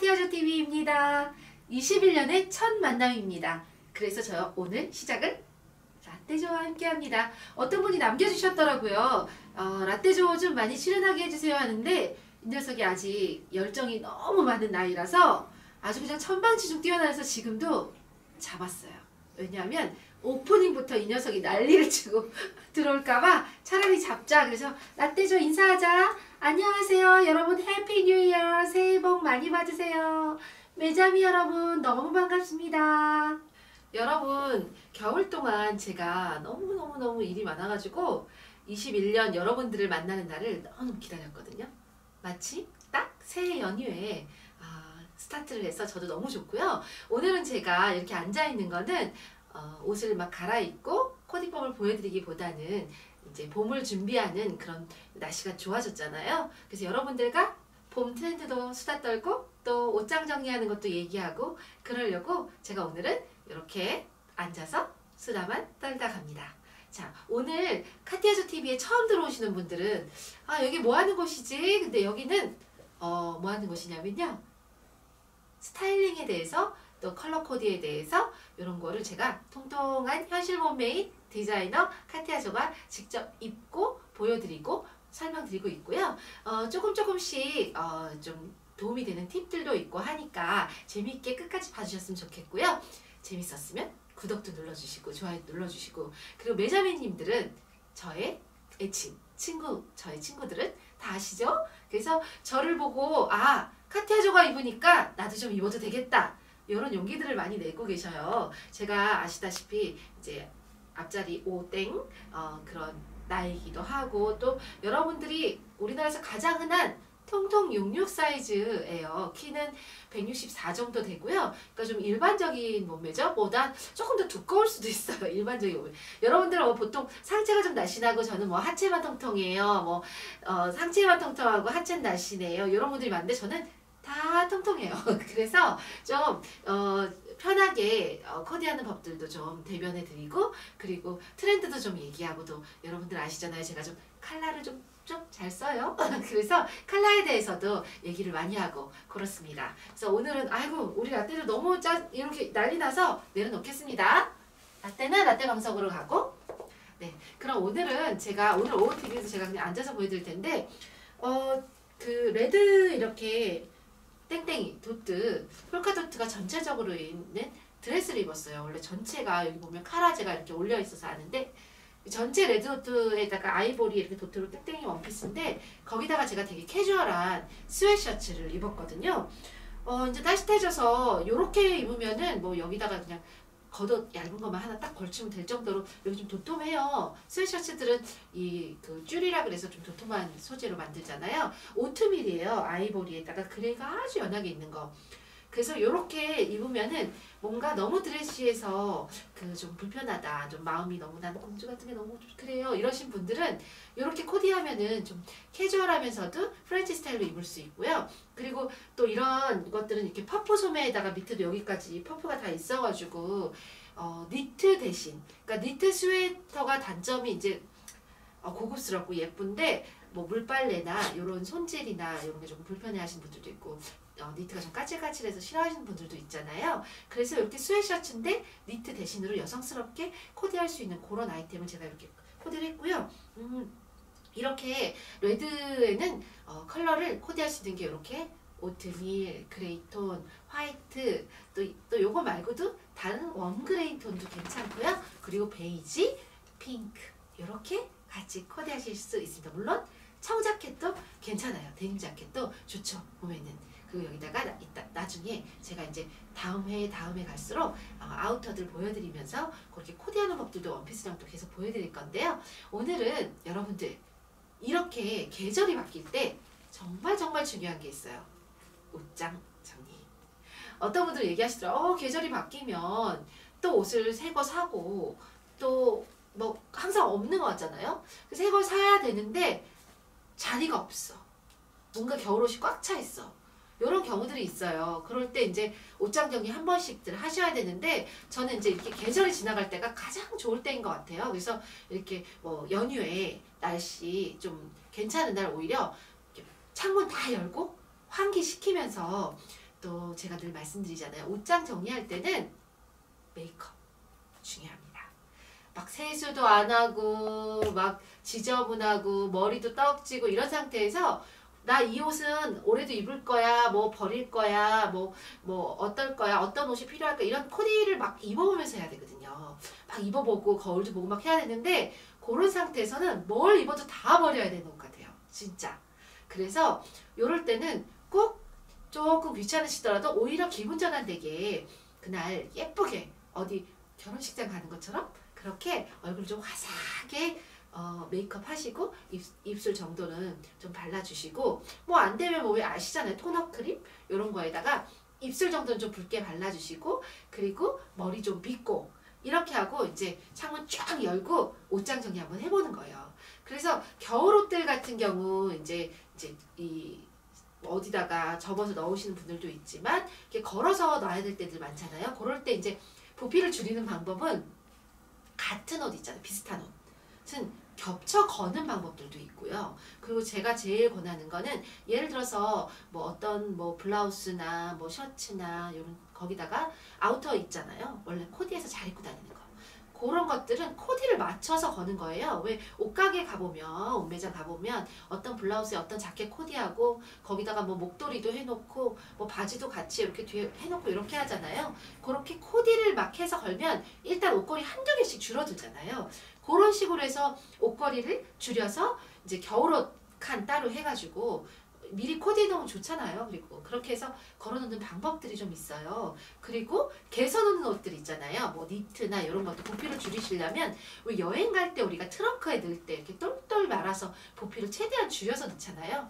카티아조 TV입니다. 21년의 첫 만남입니다. 그래서 저 오늘 시작은 라떼조와 함께합니다. 어떤 분이 남겨주셨더라고요. 라떼조 좀 많이 출연하게 해주세요 하는데 이 녀석이 아직 열정이 너무 많은 나이라서 아주 그냥 천방지축 뛰어나서 지금도 잡았어요. 왜냐하면 오프닝부터 이 녀석이 난리를 치고 들어올까봐 차라리 잡자. 그래서 라떼조 인사하자. 안녕하세요 여러분, 해피 뉴 이어, 새해 복 많이 받으세요. 매자미 여러분 너무 반갑습니다. 여러분, 겨울 동안 제가 너무너무 일이 많아가지고 21년 여러분들을 만나는 날을 너무 기다렸거든요. 마치 딱 새해 연휴에 스타트를 해서 저도 너무 좋고요. 오늘은 제가 이렇게 앉아있는 거는 옷을 막 갈아입고 코디폼을 보여드리기보다는 이제 봄을 준비하는 그런 날씨가 좋아졌잖아요. 그래서 여러분들과 봄 트렌드도 수다 떨고 또 옷장 정리하는 것도 얘기하고 그러려고 제가 오늘은 이렇게 앉아서 수다만 떨다 갑니다. 자, 오늘 카티아조 TV에 처음 들어오시는 분들은 여기 뭐 하는 곳이지? 근데 여기는 뭐 하는 곳이냐면요, 스타일링에 대해서 또 컬러 코디에 대해서 이런 거를 제가 통통한 현실 몸매인 디자이너 카티아조가 직접 입고 보여드리고 설명드리고 있고요. 조금씩 좀 도움이 되는 팁들도 있고 하니까 재미있게 끝까지 봐주셨으면 좋겠고요. 재밌었으면 구독도 눌러주시고 좋아요 눌러주시고, 그리고 매자매님들은 저의 애칭 저의 친구들은 다 아시죠? 그래서 저를 보고 카티아조가 입으니까 나도 좀 입어도 되겠다, 이런 용기들을 많이 내고 계셔요. 제가 아시다시피 이제 앞자리 5땡 그런 나이기도 하고, 또 여러분들이 우리나라에서 가장 흔한 통통 66 사이즈예요. 키는 164 정도 되고요. 그러니까 좀 일반적인 몸매죠. 보다 조금 더 두꺼울 수도 있어요. 일반적인 몸매. 여러분들은 보통 상체가 좀 날씬하고 저는 뭐 하체만 통통해요. 상체만 통통하고 하체는 날씬해요. 이런 분들이 많은데 저는 다 통통해요. 그래서 좀 편하게 코디하는 법들도 좀 대변해 드리고, 그리고 트렌드도 좀 얘기하고, 또 여러분들 아시잖아요. 제가 좀 컬러를 좀 잘 써요. 그래서 컬러에 대해서도 얘기를 많이 하고 그렇습니다. 그래서 오늘은 우리 라떼도 너무 이렇게 난리 나서 내려놓겠습니다. 라떼는 라떼 방석으로 가고, 네, 그럼 오늘은 오늘 OOTV에서 제가 그냥 앉아서 보여드릴 텐데 그 레드 이렇게 땡땡이 도트, 폴카도트가 전체적으로 있는 드레스를 입었어요. 원래 전체가 여기 보면 카라제가 이렇게 올려 있어서 아는데, 전체 레드 도트에다가 아이보리 이렇게 도트로 땡땡이 원피스인데 거기다가 제가 되게 캐주얼한 스웨셔츠를 입었거든요. 이제 따뜻해져서 이렇게 입으면은 뭐 여기다가 그냥 겉옷 얇은 것만 하나 딱 걸치면 될 정도로 여기 좀 도톰해요. 스웨셔츠들은 그 쭈리라 그래서 좀 도톰한 소재로 만들잖아요. 오트밀이에요. 아이보리에다가 그레이가 아주 연하게 있는 거. 그래서 이렇게 입으면은 뭔가 너무 드레시해서 좀 불편하다, 좀 마음이 너무 나는 공주 같은 게 너무 그래요, 이러신 분들은 이렇게 코디하면은 좀 캐주얼하면서도 프렌치 스타일로 입을 수 있고요. 그리고 또 이런 것들은 이렇게 퍼프 소매에다가 밑에도 여기까지 퍼프가 다 있어가지고 니트 대신, 그러니까 니트 스웨터가 단점이 이제 고급스럽고 예쁜데 뭐 물빨래나 이런 손질이나 이런 게 좀 불편해하시는 분들도 있고, 니트가 좀 까칠까칠해서 싫어하시는 분들도 있잖아요. 그래서 이렇게 스웨셔츠인데 니트 대신으로 여성스럽게 코디할 수 있는 그런 아이템을 제가 이렇게 코디를 했고요. 이렇게 레드에는 컬러를 코디할 수 있는 게 이렇게 오트밀, 그레이톤, 화이트, 또 요거 말고도 다른 웜그레이 톤도 괜찮고요. 그리고 베이지, 핑크 이렇게 같이 코디하실 수 있습니다. 물론 청자켓도 괜찮아요. 데님 자켓도 좋죠, 봄에는. 그리고 여기다가 나중에 제가 이제 다음에 갈수록 아우터들 보여드리면서 그렇게 코디하는 법들도 원피스랑 또 계속 보여드릴 건데요. 오늘은 여러분들 이렇게 계절이 바뀔 때 정말 중요한 게 있어요. 옷장 정리. 어떤 분들 얘기하시더라고요. 계절이 바뀌면 또 옷을 새 거 사고 또 뭐 항상 없는 거 같잖아요. 새 걸 사야 되는데 자리가 없어. 뭔가 겨울옷이 꽉 차 있어. 이런 경우들이 있어요. 그럴 때 이제 옷장 정리 한 번씩들 하셔야 되는데, 저는 이제 이렇게 계절이 지나갈 때가 가장 좋을 때인 것 같아요. 그래서 이렇게 뭐 연휴에 날씨 좀 괜찮은 날 오히려 창문 다 열고 환기시키면서 또 제가 늘 말씀드리잖아요. 옷장 정리할 때는 메이크업 중요합니다. 막 세수도 안 하고 막 지저분하고 머리도 떡지고 이런 상태에서 나 이 옷은 올해도 입을 거야, 뭐 버릴 거야, 뭐 어떨 거야, 어떤 옷이 필요할까 이런 코디를 막 입어보면서 해야 되거든요. 막 입어보고 거울도 보고 막 해야 되는데 그런 상태에서는 뭘 입어도 다 버려야 되는 것 같아요. 진짜. 그래서 이럴 때는 꼭 조금 귀찮으시더라도 오히려 기분 전환되게 그날 예쁘게 어디 결혼식장 가는 것처럼 그렇게 얼굴 좀 화사하게 메이크업 하시고 입술 정도는 좀 발라주시고 뭐 안되면 뭐 왜 아시잖아요. 토너 크림 이런 거에다가 입술 정도는 좀 붉게 발라주시고 그리고 머리 좀 빗고 이렇게 하고 이제 창문 쫙 열고 옷장 정리 한번 해보는 거예요. 그래서 겨울 옷들 같은 경우 이제 이 어디다가 접어서 넣으시는 분들도 있지만 이렇게 걸어서 놔야 될 때들 많잖아요. 그럴 때 이제 부피를 줄이는 방법은 같은 옷 있잖아요. 비슷한 옷은 겹쳐 거는 방법들도 있고요. 그리고 제가 제일 권하는 거는 예를 들어서 뭐 어떤 뭐 블라우스나 뭐 셔츠나 이런 거기다가 아우터 있잖아요. 원래 코디해서 잘 입고 다니는 거. 그런 것들은 코디를 맞춰서 거는 거예요. 왜 옷가게 가보면 옷매장 가보면 어떤 블라우스에 어떤 자켓 코디하고 거기다가 뭐 목도리도 해놓고 뭐 바지도 같이 이렇게 뒤에 해놓고 이렇게 하잖아요. 그렇게 코디를 막 해서 걸면 일단 옷걸이 한두 개씩 줄어들잖아요. 그런 식으로 해서 옷걸이를 줄여서 이제 겨울옷 칸 따로 해가지고 미리 코디해 놓으면 좋잖아요. 그리고 그렇게 해서 걸어놓는 방법들이 좀 있어요. 그리고 개서 놓는 옷들 있잖아요. 뭐 니트나 이런 것도 부피를 줄이시려면 왜 여행 갈 때 우리가 트렁크에 넣을 때 이렇게 똘똘 말아서 부피를 최대한 줄여서 넣잖아요.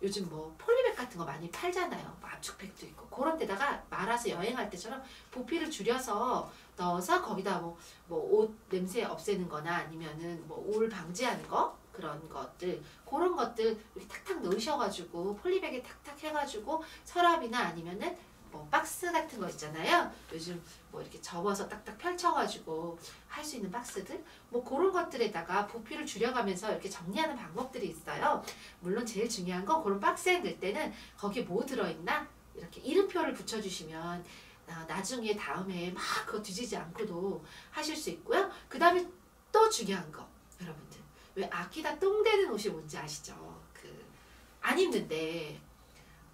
요즘 뭐 폴리백 같은 거 많이 팔잖아요. 뭐 압축팩도 있고 그런 데다가 말아서 여행할 때처럼 부피를 줄여서 넣어서 거기다 뭐 옷 냄새 없애는 거나 아니면은 뭐 올 방지하는 거 그런 것들 그런 것들 이렇게 탁탁 넣으셔가지고 폴리백에 탁탁 해가지고 서랍이나 아니면은 뭐 박스 같은 거 있잖아요. 요즘 뭐 이렇게 접어서 딱딱 펼쳐가지고 할 수 있는 박스들 뭐 그런 것들에다가 부피를 줄여가면서 이렇게 정리하는 방법들이 있어요. 물론 제일 중요한 건 그런 박스에 넣을 때는 거기에 뭐 들어있나 이렇게 이름표를 붙여주시면 나중에 다음에 막 그거 뒤지지 않고도 하실 수 있고요. 그 다음에 또 중요한 거 여러분들 왜 아끼다 똥 되는 옷이 뭔지 아시죠? 안 입는데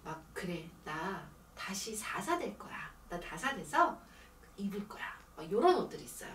막 그래 나 다시 사사될 거야. 나 다사돼서 입을 거야. 막 이런 옷들이 있어요.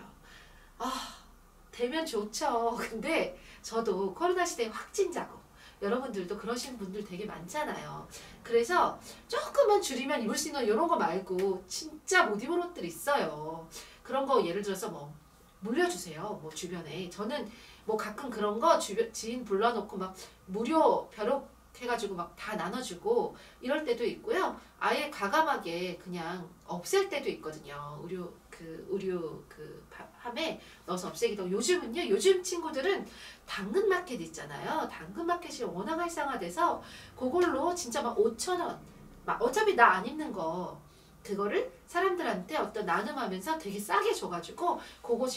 되면 좋죠. 근데 저도 코로나 시대에 확진자고 여러분들도 그러신 분들 되게 많잖아요. 그래서 조금만 줄이면 입을 수 있는 이런 거 말고 진짜 못 입을 옷들 있어요. 그런 거 예를 들어서 뭐 물려주세요. 뭐 주변에 저는 뭐 가끔 그런 거 주변 지인 불러놓고 막 무료 벼룩 해가지고 막 다 나눠주고 이럴 때도 있고요. 아예 과감하게 그냥 없앨 때도 있거든요. 의류 함에 넣어서 없애기도 하고 요즘은요. 요즘 친구들은 당근마켓 있잖아요. 당근마켓이 워낙 활성화돼서 그걸로 진짜 막 5,000원 막 어차피 나 안 입는 거 그거를 사람들한테 어떤 나눔하면서 되게 싸게 줘가지고 그거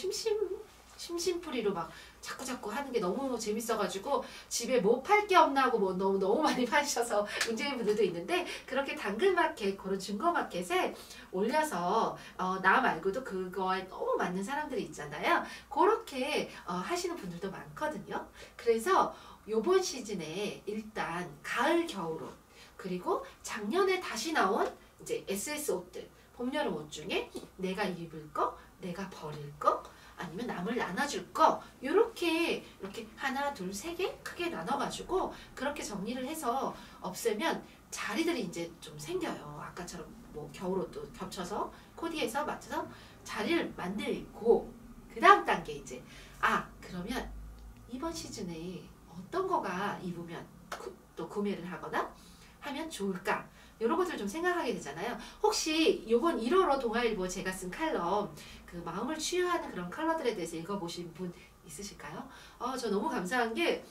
심심풀이로 막 자꾸 하는 게 너무 재밌어가지고 집에 뭐 팔 게 없나 하고 뭐 너무 많이 파셔서 문제인 분들도 있는데 그렇게 당근마켓 그런 중고마켓에 올려서 나 말고도 그거에 너무 맞는 사람들이 있잖아요. 그렇게 하시는 분들도 많거든요. 그래서 요번 시즌에 일단 가을 겨울옷 그리고 작년에 다시 나온 이제 SS 옷들 봄 여름 옷 중에 내가 입을 거 내가 버릴 거 아니면 남을 나눠줄 거 이렇게 하나 둘 세 개 크게 나눠가지고 그렇게 정리를 해서 없애면 자리들이 이제 좀 생겨요. 아까처럼 뭐 겨울옷도 겹쳐서 코디해서 맞춰서 자리를 만들고 그 다음 단계 이제 그러면 이번 시즌에 어떤 거가 입으면 또 구매를 하거나 하면 좋을까 이런 것들 좀 생각하게 되잖아요. 혹시 이번 1월호 동아일보 제가 쓴 칼럼 그 마음을 치유하는 그런 컬러들에 대해서 읽어보신 분 있으실까요? 저 너무 감사한 게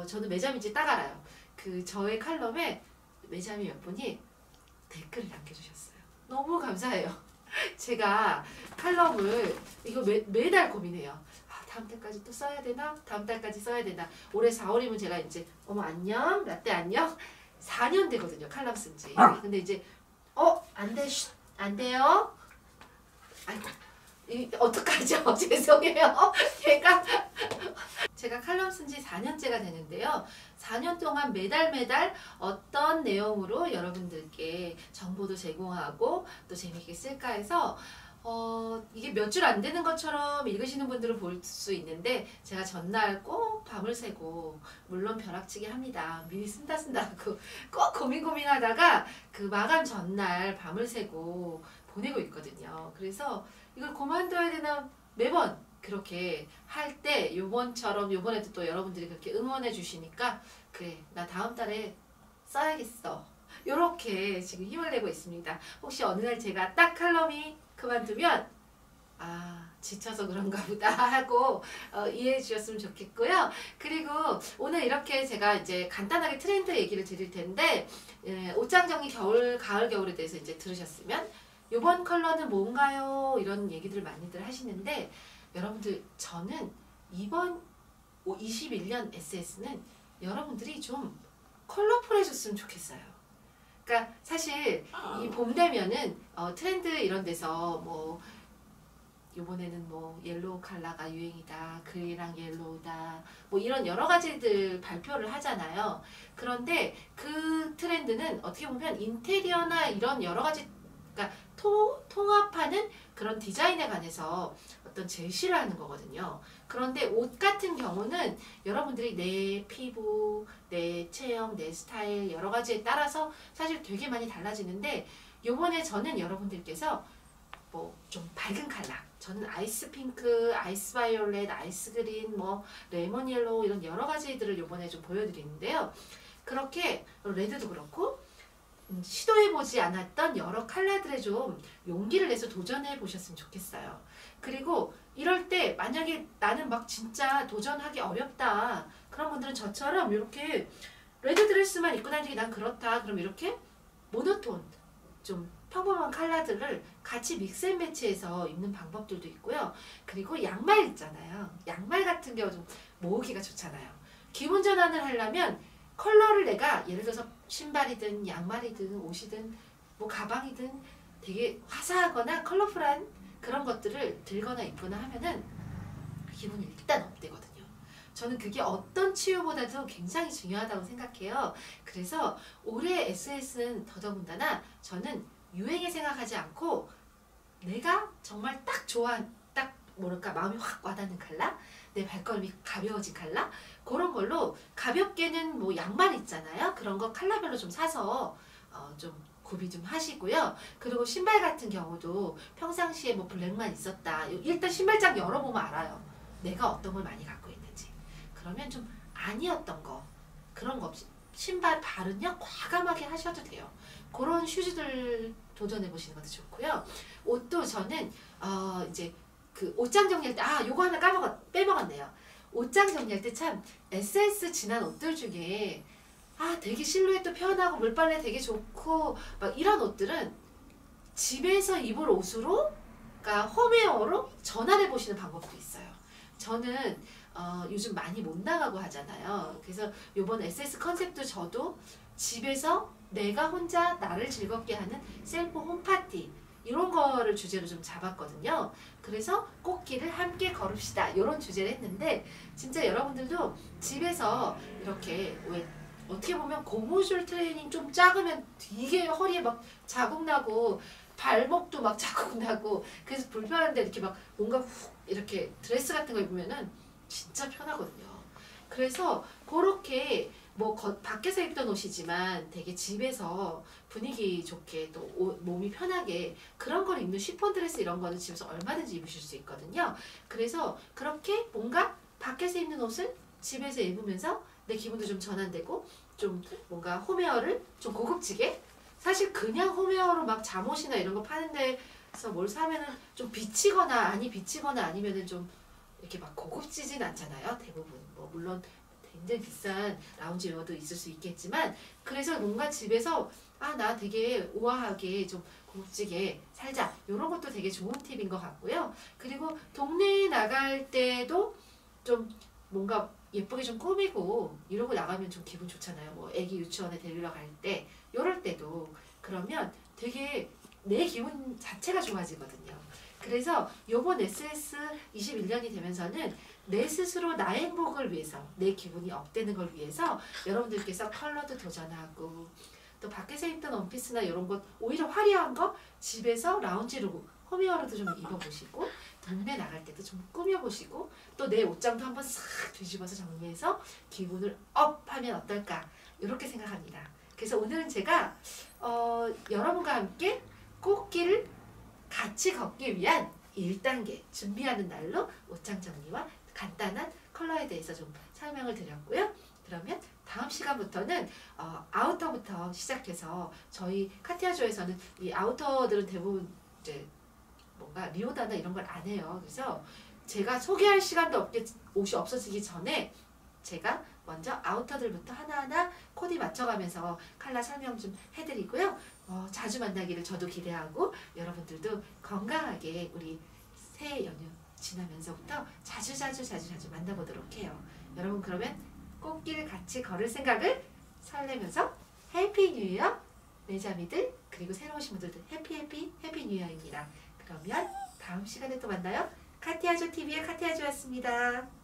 저는 매점인지 딱 알아요. 저의 칼럼에 매점이 몇 분이 댓글을 남겨주셨어요. 너무 감사해요. 제가 칼럼을 이거 매달 고민해요. 다음 달까지 또 써야 되나? 다음 달까지 써야 되나? 올해 4월이면 제가 이제 어머 안녕 라떼 안녕 4년 되거든요. 칼럼 쓴지. 근데 이제 안 돼, 안 돼요. 아이고, 어떡하죠? 죄송해요. 제가 칼럼 쓴 지 4년째가 되는데요. 4년 동안 매달 어떤 내용으로 여러분들께 정보도 제공하고 또 재미있게 쓸까 해서 이게 몇 줄 안 되는 것처럼 읽으시는 분들은 볼 수 있는데 제가 전날 꼭 밤을 새고 물론 벼락치기 합니다. 미리 쓴다 하고 꼭 고민하다가 그 마감 전날 밤을 새고 보내고 있거든요. 그래서 이걸 그만둬야 되나 매번 그렇게 할 때 요번에도 또 여러분들이 그렇게 응원해 주시니까 그래 나 다음 달에 써야겠어 요렇게 지금 힘을 내고 있습니다. 혹시 어느 날 제가 딱 칼럼이 그만두면 지쳐서 그런가 보다 하고 이해해 주셨으면 좋겠고요. 그리고 오늘 이렇게 제가 이제 간단하게 트렌드 얘기를 드릴 텐데 옷장 정리 가을 겨울에 대해서 이제 들으셨으면 이번 컬러는 뭔가요? 이런 얘기들을 많이들 하시는데 여러분들 저는 이번 21년 SS는 여러분들이 좀 컬러풀해졌으면 좋겠어요. 그러니까 사실 이 봄 되면은 트렌드 이런 데서 뭐 요번에는 뭐 옐로우 컬러가 유행이다, 그레이랑 옐로우다, 뭐 이런 여러 가지들 발표를 하잖아요. 그런데 그 트렌드는 어떻게 보면 인테리어나 이런 여러 가지 그러니까 통합하는 그런 디자인에 관해서 어떤 제시를 하는 거거든요. 그런데 옷 같은 경우는 여러분들이 내 피부, 내 체형, 내 스타일 여러 가지에 따라서 사실 되게 많이 달라지는데 요번에 저는 여러분들께서 뭐 좀 밝은 컬러 저는 아이스 핑크, 아이스 바이올렛, 아이스 그린, 뭐 레몬 옐로우 이런 여러 가지들을 요번에 좀 보여드리는데요. 그렇게 레드도 그렇고 시도해보지 않았던 여러 컬러들에 좀 용기를 내서 도전해 보셨으면 좋겠어요. 그리고 이럴 때 만약에 나는 막 진짜 도전하기 어렵다 그런 분들은 저처럼 이렇게 레드 드레스만 입고 다니기 난 그렇다 그럼 이렇게 모노톤 좀 평범한 컬러들을 같이 믹스앤매치해서 입는 방법들도 있고요. 그리고 양말 있잖아요. 양말 같은 경우 좀 모으기가 좋잖아요. 기분 전환을 하려면 컬러를 내가 예를 들어서 신발이든 양말이든 옷이든 뭐 가방이든 되게 화사하거나 컬러풀한 그런 것들을 들거나 입거나 하면은 기분이 일단 업되거든요. 저는 그게 어떤 치유보다도 굉장히 중요하다고 생각해요. 그래서 올해 SS는 더더군다나 저는 유행에 생각하지 않고 내가 정말 딱 딱 뭐랄까 마음이 확 와닿는 컬러, 내 발걸음이 가벼워진 컬러 그런 걸로 가볍게는 뭐 양말 있잖아요. 그런 거 컬러별로 좀 사서 좀 구비 좀 하시고요. 그리고 신발 같은 경우도 평상시에 뭐 블랙만 있었다. 일단 신발장 열어보면 알아요. 내가 어떤 걸 많이 갖고 있는지. 그러면 좀 아니었던 거 그런 거 없이 신발 발은요 과감하게 하셔도 돼요. 그런 슈즈들 도전해 보시는 것도 좋고요. 옷도 저는 이제 그 옷장 정리할 때 요거 하나 빼먹었네요. 옷장 정리할 때 참 SS 지난 옷들 중에 되게 실루엣도 편하고 물빨래 되게 좋고 막 이런 옷들은 집에서 입을 옷으로 그러니까 홈웨어로 전환해 보시는 방법도 있어요. 저는 요즘 많이 못 나가고 하잖아요. 그래서 요번 SS 컨셉도 저도 집에서 내가 혼자 나를 즐겁게 하는 셀프 홈파티 이런 거를 주제로 좀 잡았거든요. 그래서 꽃길을 함께 걸읍시다 이런 주제를 했는데 진짜 여러분들도 집에서 이렇게 왜 어떻게 보면 고무줄 트레이닝 좀 작으면 되게 허리에 막 자국 나고 발목도 막 자국 나고 그래서 불편한데 이렇게 막 뭔가 훅 이렇게 드레스 같은 거 입으면은 진짜 편하거든요. 그래서 그렇게 뭐 밖에서 입던 옷이지만 되게 집에서 분위기 좋게 또 몸이 편하게 그런 걸 입는 쉬폰 드레스 이런 거는 집에서 얼마든지 입으실 수 있거든요. 그래서 그렇게 뭔가 밖에서 입는 옷을 집에서 입으면서 내 기분도 좀 전환되고 좀 뭔가 홈웨어를 좀 고급지게 사실 그냥 홈웨어로 막 잠옷이나 이런 거 파는 데서 뭘 사면은 좀 비치거나 아니면은 좀 이렇게 막 고급지진 않잖아요. 대부분 뭐 물론 굉장히 비싼 라운지 웨어도 있을 수 있겠지만 그래서 뭔가 집에서 나 되게 우아하게 좀 고급지게 살자 이런 것도 되게 좋은 팁인 것 같고요. 그리고 동네에 나갈 때도 좀 뭔가 예쁘게 좀 꾸미고 이러고 나가면 좀 기분 좋잖아요. 뭐 애기 유치원에 데리러 갈 때 이럴 때도 그러면 되게 내 기분 자체가 좋아지거든요. 그래서 요번 SS21년이 되면서는 내 스스로 나의 행복을 위해서, 내 기분이 업되는 걸 위해서 여러분들께서 컬러도 도전하고, 또 밖에서 입던 원피스나 이런 것 오히려 화려한 거 집에서 라운지룩, 홈웨어로도 좀 입어보시고, 동네 나갈 때도 좀 꾸며보시고, 또 내 옷장도 한번 싹 뒤집어서 정리해서 기분을 업하면 어떨까, 이렇게 생각합니다. 그래서 오늘은 제가 여러분과 함께 꽃길을 같이 걷기 위한 1단계 준비하는 날로 옷장 정리와 간단한 컬러에 대해서 좀 설명을 드렸고요. 그러면 다음 시간부터는 아우터부터 시작해서, 저희 카티아조에서는 이 아우터들은 대부분 이제 뭔가 리오다나 이런 걸 안 해요. 그래서 제가 소개할 시간도 없게 옷이 없어지기 전에 제가 먼저 아우터들부터 하나하나 코디 맞춰가면서 컬러 설명 좀 해드리고요. 자주 만나기를 저도 기대하고, 여러분들도 건강하게 우리 새해 연휴 지나면서부터 자주 만나보도록 해요. 여러분, 그러면 꽃길 같이 걸을 생각을 설레면서 해피 뉴 이어, 내자미들 그리고 새로 오신 분들도 해피 뉴 이어입니다. 그러면 다음 시간에 또 만나요. 카티아조 TV의 카티아조였습니다.